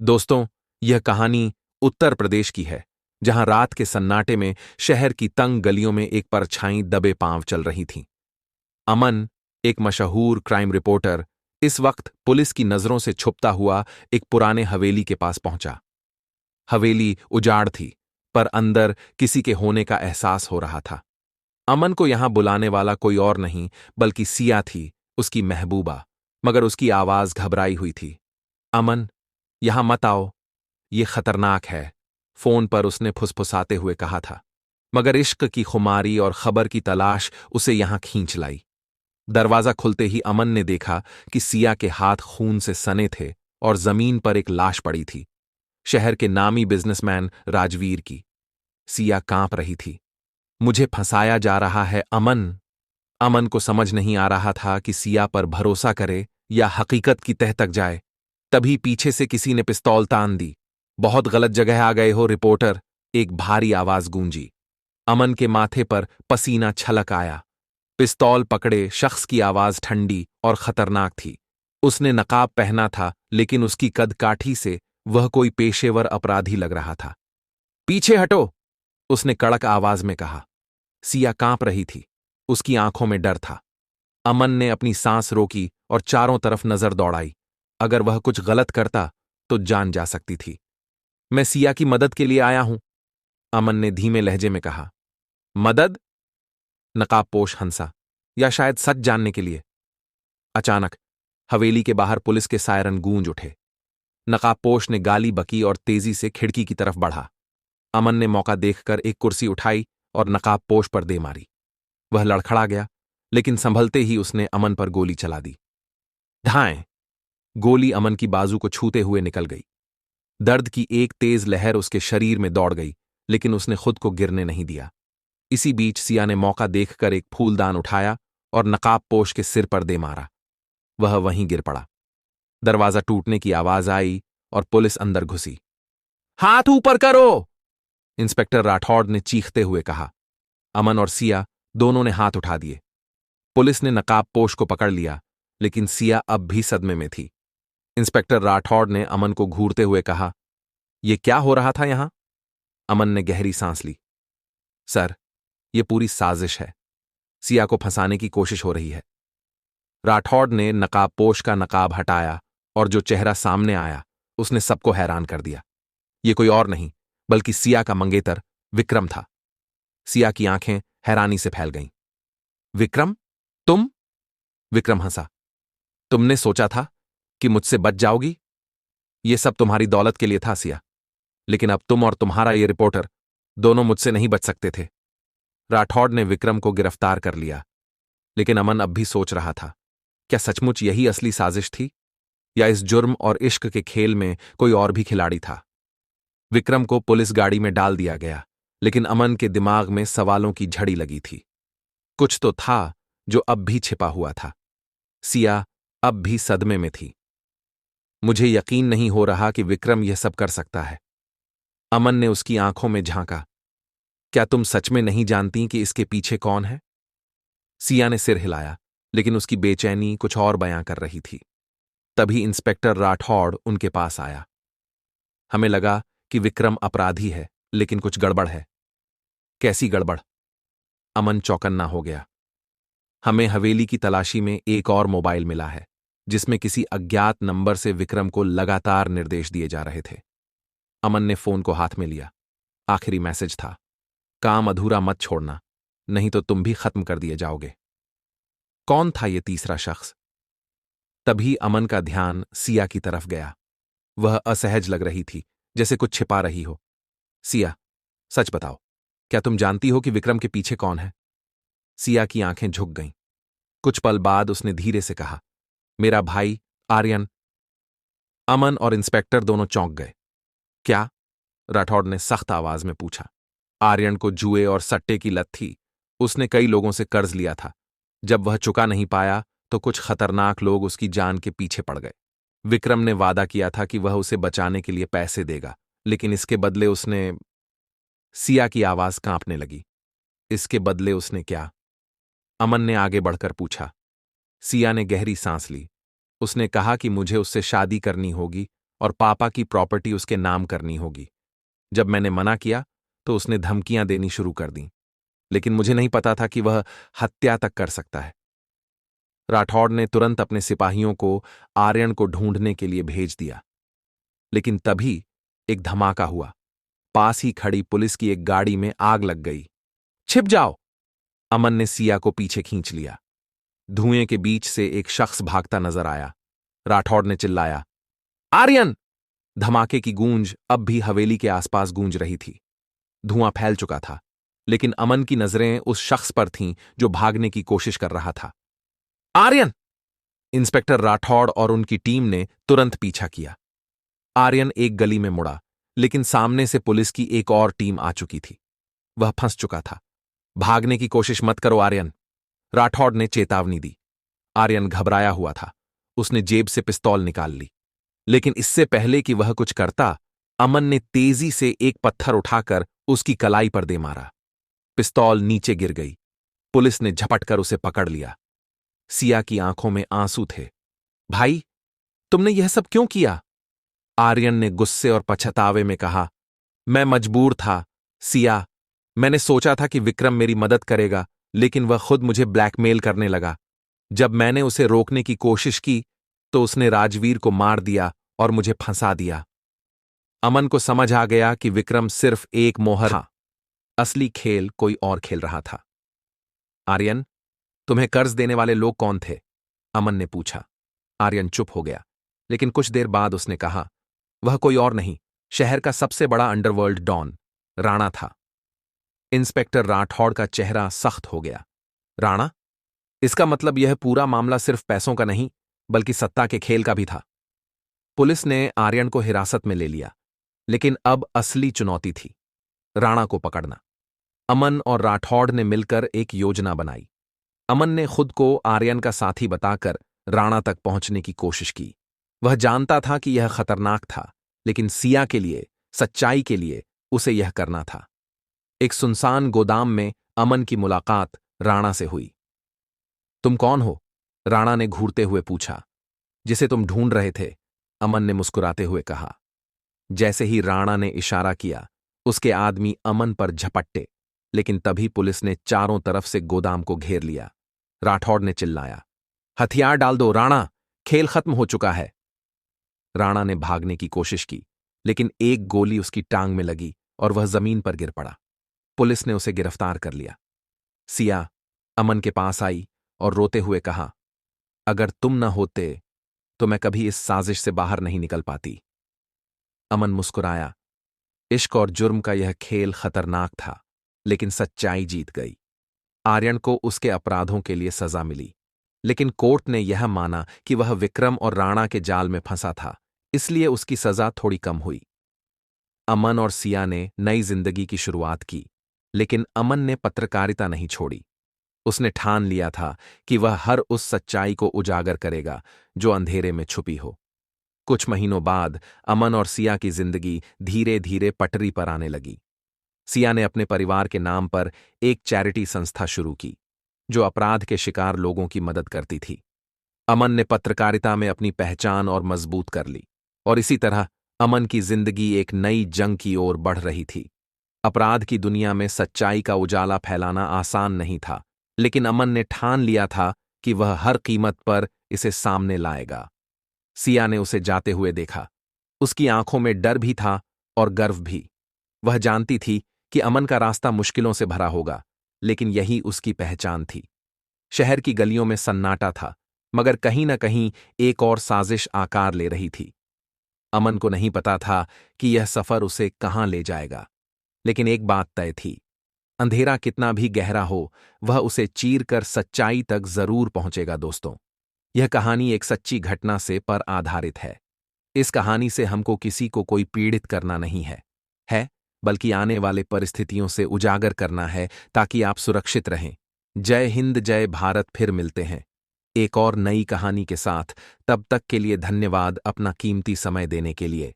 दोस्तों, यह कहानी उत्तर प्रदेश की है, जहां रात के सन्नाटे में शहर की तंग गलियों में एक परछाई दबे पांव चल रही थी। अमन, एक मशहूर क्राइम रिपोर्टर, इस वक्त पुलिस की नजरों से छुपता हुआ एक पुराने हवेली के पास पहुंचा। हवेली उजाड़ थी, पर अंदर किसी के होने का एहसास हो रहा था। अमन को यहां बुलाने वाला कोई और नहीं, बल्कि सिया थी, उसकी महबूबा, मगर उसकी आवाज घबराई हुई थी। अमन, यहां मत आओ, ये खतरनाक है, फोन पर उसने फुसफुसाते हुए कहा था। मगर इश्क की खुमारी और खबर की तलाश उसे यहां खींच लाई। दरवाजा खुलते ही अमन ने देखा कि सिया के हाथ खून से सने थे और जमीन पर एक लाश पड़ी थी, शहर के नामी बिजनेसमैन राजवीर की। सिया कांप रही थी। मुझे फंसाया जा रहा है, अमन। अमन को समझ नहीं आ रहा था कि सिया पर भरोसा करे या हकीकत की तह तक जाए। तभी पीछे से किसी ने पिस्तौल तान दी। बहुत गलत जगह आ गए हो रिपोर्टर, एक भारी आवाज गूंजी। अमन के माथे पर पसीना छलक आया। पिस्तौल पकड़े शख्स की आवाज ठंडी और खतरनाक थी। उसने नकाब पहना था, लेकिन उसकी कदकाठी से वह कोई पेशेवर अपराधी लग रहा था। पीछे हटो, उसने कड़क आवाज में कहा। सिया कांप रही थी, उसकी आंखों में डर था। अमन ने अपनी सांस रोकी और चारों तरफ नजर दौड़ाई। अगर वह कुछ गलत करता तो जान जा सकती थी। मैं सिया की मदद के लिए आया हूं, अमन ने धीमे लहजे में कहा। मदद? नकाबपोश हंसा। या शायद सच जानने के लिए? अचानक हवेली के बाहर पुलिस के सायरन गूंज उठे। नकाबपोश ने गाली बकी और तेजी से खिड़की की तरफ बढ़ा। अमन ने मौका देखकर एक कुर्सी उठाई और नकाबपोश पर दे मारी। वह लड़खड़ा गया, लेकिन संभलते ही उसने अमन पर गोली चला दी। ढाएं! गोली अमन की बाजू को छूते हुए निकल गई। दर्द की एक तेज लहर उसके शरीर में दौड़ गई, लेकिन उसने खुद को गिरने नहीं दिया। इसी बीच सिया ने मौका देखकर एक फूलदान उठाया और नकाबपोश के सिर पर दे मारा। वह वहीं गिर पड़ा। दरवाजा टूटने की आवाज आई और पुलिस अंदर घुसी। हाथ ऊपर करो, इंस्पेक्टर राठौड़ ने चीखते हुए कहा। अमन और सिया दोनों ने हाथ उठा दिए। पुलिस ने नकाबपोश को पकड़ लिया, लेकिन सिया अब भी सदमे में थी। इंस्पेक्टर राठौड़ ने अमन को घूरते हुए कहा, यह क्या हो रहा था यहां? अमन ने गहरी सांस ली। सर, यह पूरी साजिश है। सिया को फंसाने की कोशिश हो रही है। राठौड़ ने नकाबपोश का नकाब हटाया और जो चेहरा सामने आया उसने सबको हैरान कर दिया। यह कोई और नहीं, बल्कि सिया का मंगेतर विक्रम था। सिया की आंखें हैरानी से फैल गईं। विक्रम? तुम? विक्रम हंसा। तुमने सोचा था कि मुझसे बच जाओगी? यह सब तुम्हारी दौलत के लिए था सिया, लेकिन अब तुम और तुम्हारा ये रिपोर्टर दोनों मुझसे नहीं बच सकते थे। राठौड़ ने विक्रम को गिरफ्तार कर लिया, लेकिन अमन अब भी सोच रहा था, क्या सचमुच यही असली साजिश थी, या इस जुर्म और इश्क के खेल में कोई और भी खिलाड़ी था? विक्रम को पुलिस गाड़ी में डाल दिया गया, लेकिन अमन के दिमाग में सवालों की झड़ी लगी थी। कुछ तो था जो अब भी छिपा हुआ था। सिया अब भी सदमे में थी। मुझे यकीन नहीं हो रहा कि विक्रम यह सब कर सकता है। अमन ने उसकी आंखों में झांका। क्या तुम सच में नहीं जानती कि इसके पीछे कौन है? सिया ने सिर हिलाया, लेकिन उसकी बेचैनी कुछ और बयां कर रही थी। तभी इंस्पेक्टर राठौड़ उनके पास आया। हमें लगा कि विक्रम अपराधी है, लेकिन कुछ गड़बड़ है। कैसी गड़बड़? अमन चौकन्ना हो गया। हमें हवेली की तलाशी में एक और मोबाइल मिला है, जिसमें किसी अज्ञात नंबर से विक्रम को लगातार निर्देश दिए जा रहे थे। अमन ने फोन को हाथ में लिया। आखिरी मैसेज था, काम अधूरा मत छोड़ना, नहीं तो तुम भी खत्म कर दिए जाओगे। कौन था ये तीसरा शख्स? तभी अमन का ध्यान सिया की तरफ गया। वह असहज लग रही थी, जैसे कुछ छिपा रही हो। सिया, सच बताओ, क्या तुम जानती हो कि विक्रम के पीछे कौन है? सिया की आंखें झुक गईं। कुछ पल बाद उसने धीरे से कहा, मेरा भाई आर्यन। अमन और इंस्पेक्टर दोनों चौंक गए। क्या? राठौड़ ने सख्त आवाज में पूछा। आर्यन को जुए और सट्टे की लत थी। उसने कई लोगों से कर्ज लिया था। जब वह चुका नहीं पाया तो कुछ खतरनाक लोग उसकी जान के पीछे पड़ गए। विक्रम ने वादा किया था कि वह उसे बचाने के लिए पैसे देगा, लेकिन इसके बदले उसने... सिया की आवाज कांपने लगी। इसके बदले उसने क्या? अमन ने आगे बढ़कर पूछा। सिया ने गहरी सांस ली। उसने कहा कि मुझे उससे शादी करनी होगी और पापा की प्रॉपर्टी उसके नाम करनी होगी। जब मैंने मना किया तो उसने धमकियां देनी शुरू कर दी, लेकिन मुझे नहीं पता था कि वह हत्या तक कर सकता है। राठौड़ ने तुरंत अपने सिपाहियों को आर्यन को ढूंढने के लिए भेज दिया, लेकिन तभी एक धमाका हुआ। पास ही खड़ी पुलिस की एक गाड़ी में आग लग गई। छिप जाओ! अमन ने सिया को पीछे खींच लिया। धुएं के बीच से एक शख्स भागता नजर आया। राठौड़ ने चिल्लाया, आर्यन! धमाके की गूंज अब भी हवेली के आसपास गूंज रही थी। धुआं फैल चुका था, लेकिन अमन की नजरें उस शख्स पर थीं जो भागने की कोशिश कर रहा था। आर्यन! इंस्पेक्टर राठौड़ और उनकी टीम ने तुरंत पीछा किया। आर्यन एक गली में मुड़ा, लेकिन सामने से पुलिस की एक और टीम आ चुकी थी। वह फंस चुका था। भागने की कोशिश मत करो आर्यन, राठौड़ ने चेतावनी दी। आर्यन घबराया हुआ था। उसने जेब से पिस्तौल निकाल ली, लेकिन इससे पहले कि वह कुछ करता, अमन ने तेजी से एक पत्थर उठाकर उसकी कलाई पर दे मारा। पिस्तौल नीचे गिर गई। पुलिस ने झपटकर उसे पकड़ लिया। सिया की आंखों में आंसू थे। भाई, तुमने यह सब क्यों किया? आर्यन ने गुस्से और पछतावे में कहा, मैं मजबूर था सिया। मैंने सोचा था कि विक्रम मेरी मदद करेगा, लेकिन वह खुद मुझे ब्लैकमेल करने लगा। जब मैंने उसे रोकने की कोशिश की तो उसने राजवीर को मार दिया और मुझे फंसा दिया। अमन को समझ आ गया कि विक्रम सिर्फ एक मोहर था। असली खेल कोई और खेल रहा था। आर्यन, तुम्हें कर्ज देने वाले लोग कौन थे? अमन ने पूछा। आर्यन चुप हो गया, लेकिन कुछ देर बाद उसने कहा, वह कोई और नहीं, शहर का सबसे बड़ा अंडरवर्ल्ड डॉन राणा था। इंस्पेक्टर राठौड़ का चेहरा सख्त हो गया। राणा? इसका मतलब यह पूरा मामला सिर्फ पैसों का नहीं, बल्कि सत्ता के खेल का भी था। पुलिस ने आर्यन को हिरासत में ले लिया, लेकिन अब असली चुनौती थी राणा को पकड़ना। अमन और राठौड़ ने मिलकर एक योजना बनाई। अमन ने खुद को आर्यन का साथी बताकर राणा तक पहुंचने की कोशिश की। वह जानता था कि यह खतरनाक था, लेकिन सिया के लिए, सच्चाई के लिए उसे यह करना था। एक सुनसान गोदाम में अमन की मुलाकात राणा से हुई। तुम कौन हो? राणा ने घूरते हुए पूछा। जिसे तुम ढूंढ रहे थे, अमन ने मुस्कुराते हुए कहा। जैसे ही राणा ने इशारा किया, उसके आदमी अमन पर झपट्टे, लेकिन तभी पुलिस ने चारों तरफ से गोदाम को घेर लिया। राठौड़ ने चिल्लाया, हथियार डाल दो राणा, खेल खत्म हो चुका है। राणा ने भागने की कोशिश की, लेकिन एक गोली उसकी टांग में लगी और वह जमीन पर गिर पड़ा। पुलिस ने उसे गिरफ्तार कर लिया। सिया अमन के पास आई और रोते हुए कहा, अगर तुम न होते तो मैं कभी इस साजिश से बाहर नहीं निकल पाती। अमन मुस्कुराया। इश्क और जुर्म का यह खेल खतरनाक था, लेकिन सच्चाई जीत गई। आर्यन को उसके अपराधों के लिए सजा मिली, लेकिन कोर्ट ने यह माना कि वह विक्रम और राणा के जाल में फंसा था, इसलिए उसकी सजा थोड़ी कम हुई। अमन और सिया ने नई जिंदगी की शुरुआत की, लेकिन अमन ने पत्रकारिता नहीं छोड़ी। उसने ठान लिया था कि वह हर उस सच्चाई को उजागर करेगा जो अंधेरे में छुपी हो। कुछ महीनों बाद अमन और सिया की जिंदगी धीरे धीरे पटरी पर आने लगी। सिया ने अपने परिवार के नाम पर एक चैरिटी संस्था शुरू की, जो अपराध के शिकार लोगों की मदद करती थी। अमन ने पत्रकारिता में अपनी पहचान और मजबूत कर ली, और इसी तरह अमन की जिंदगी एक नई जंग की ओर बढ़ रही थी। अपराध की दुनिया में सच्चाई का उजाला फैलाना आसान नहीं था, लेकिन अमन ने ठान लिया था कि वह हर कीमत पर इसे सामने लाएगा। सिया ने उसे जाते हुए देखा। उसकी आंखों में डर भी था और गर्व भी। वह जानती थी कि अमन का रास्ता मुश्किलों से भरा होगा, लेकिन यही उसकी पहचान थी। शहर की गलियों में सन्नाटा था, मगर कहीं न कहीं एक और साजिश आकार ले रही थी। अमन को नहीं पता था कि यह सफर उसे कहां ले जाएगा, लेकिन एक बात तय थी, अंधेरा कितना भी गहरा हो, वह उसे चीर कर सच्चाई तक जरूर पहुंचेगा। दोस्तों, यह कहानी एक सच्ची घटना से पर आधारित है। इस कहानी से हमको किसी को कोई पीड़ित करना नहीं है, बल्कि आने वाले परिस्थितियों से उजागर करना है ताकि आप सुरक्षित रहें। जय हिंद, जय भारत। फिर मिलते हैं एक और नई कहानी के साथ। तब तक के लिए धन्यवाद अपना कीमती समय देने के लिए।